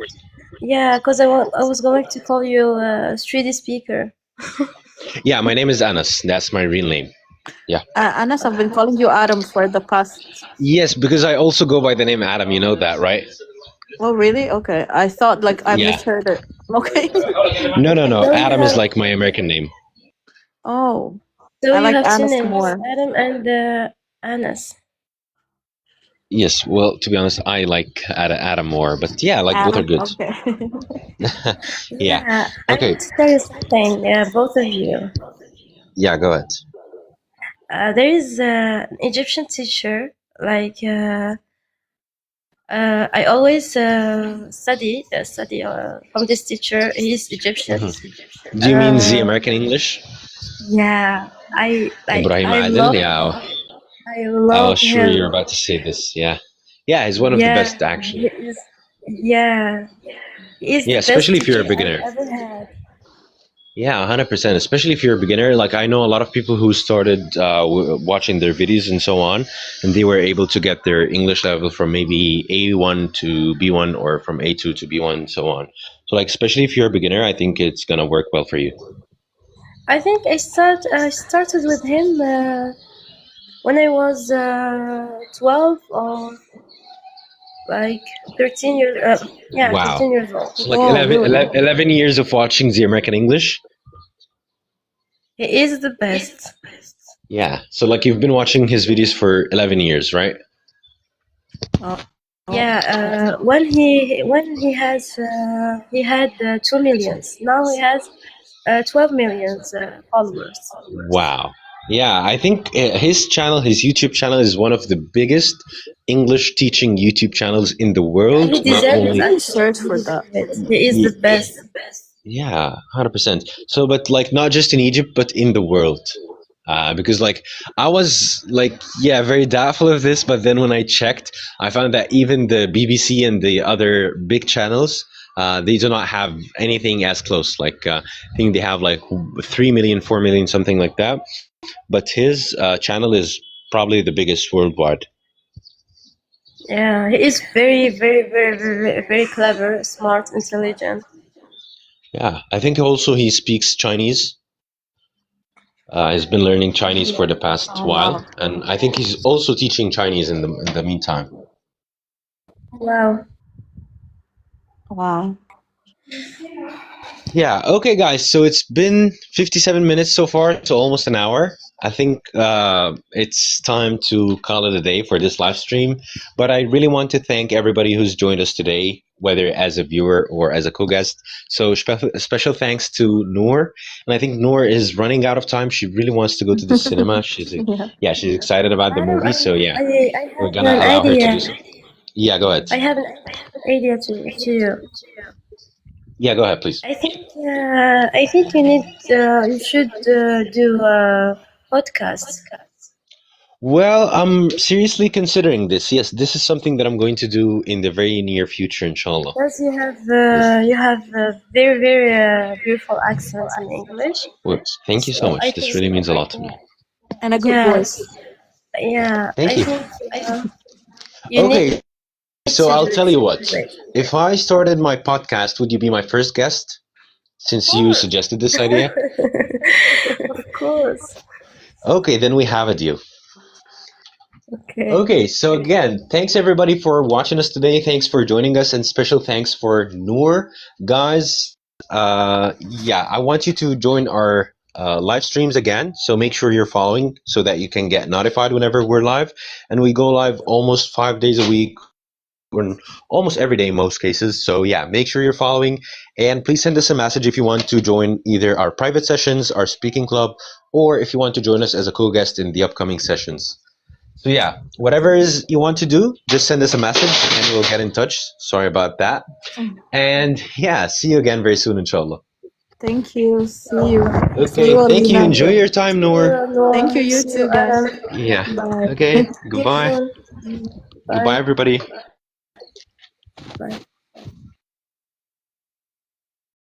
Yeah, because I was going to call you 3D speaker. Yeah, my name is Anas. That's my real name. Yeah. Anas, I've been calling you Adam for the past. Yes, because I also go by the name Adam. You know that, right? Oh, really? Okay. I thought like I Yeah. misheard it. Okay. No, no, no. So you Adam is have like my American name. Oh, so I you like have two Anas names, more. Adam and Anas. Yes. Well, to be honest, I like Adam more, but yeah, like both are Adam. good. Okay. Yeah. Yeah, I Okay. want to tell you something. Both of you. Yeah. Go ahead. There is an Egyptian teacher. Like I always study from this teacher. He's Egyptian. Do you mean the Uh, American English? yeah, Ibrahim I Adel? love Yeah. I was sure him. you're about to say this. Yeah. Yeah, he's one of the Yeah, best actually. yeah, he is Yeah, the best especially if you're a teacher I've beginner. ever had. Yeah, 100%. Especially if you're a beginner. Like I know a lot of people who started watching their videos and so on, and they were able to get their English level from maybe A1 to B1 or from A2 to B1, so on. So like, especially if you're a beginner, I think it's gonna work well for you. I think I started with him when I was 12 or like 13 years. Yeah, Wow. 13 years old. So like Oh, really? 11 years of watching the American English. He is the best. Yeah. So like you've been watching his videos for 11 years, right? Oh. Yeah, when he had 2 millions. Now he has 12 millions followers. Wow. Yeah, I think his channel, his YouTube channel, is one of the biggest English teaching YouTube channels in the Yeah, world. he Not deserves only, Let me it. search He for deserves that. it. He is the best. yeah, 100%. So, but like not just in Egypt, but in the world. Because like I was like, yeah, very doubtful of this, but then when I checked, I found that even the BBC and the other big channels, they do not have anything as close. Like I think they have like 3 million, 4 million, something like that. But his channel is probably the biggest worldwide. Yeah, he is very, very, very, very, very, very clever, smart, intelligent. Yeah, I think also he speaks Chinese. He's been learning Chinese for the past Oh, while, wow. and I think he's also teaching Chinese in the meantime. Wow. Wow. Yeah, okay, guys. So it's been 57 minutes so far, so almost an hour. I think it's time to call it a day for this live stream. But I really want to thank everybody who's joined us today, whether as a viewer or as a co-guest. So special thanks to Noor. And I think Noor is running out of time. She really wants to go to the cinema. Yeah. She's excited about the Adam, movie. So yeah, I we're have gonna an allow her to do idea. so. Yeah, go ahead. I have an idea to you. Yeah, go ahead, please. I think you should do a podcast. Well, I'm seriously considering this. Yes, this is something that I'm going to do in the very near future, inshallah. Because you have a very, very beautiful accent in English. Well, thank you so So much. I This think really means a lot to me. And a good yes, voice. yeah. Thank I you. think you need Okay, so to I'll do tell you what. it. If I started my podcast, would you be my first guest? Since you suggested this idea? Of course. Okay, then we have a deal. Okay. Okay, so again, thanks everybody for watching us today. Thanks for joining us, and special thanks for Noor. Guys, yeah, I want you to join our live streams again. So make sure you're following so that you can get notified whenever we're live. And we go live almost 5 days a week, or almost every day in most cases. So yeah, make sure you're following, and please send us a message if you want to join either our private sessions, our speaking club, or if you want to join us as a co-guest in the upcoming sessions. So yeah, whatever is you want to do, just send us a message and we'll get in touch. Sorry about that. And yeah, see you again very soon, inshallah. Thank you. See you. See Okay, you, thank you. Alina. Enjoy your time, Noor. Thank you, you See you, too, guys. Adam. Yeah. Bye. Okay. See you Goodbye. soon. Goodbye, Bye. everybody. Bye.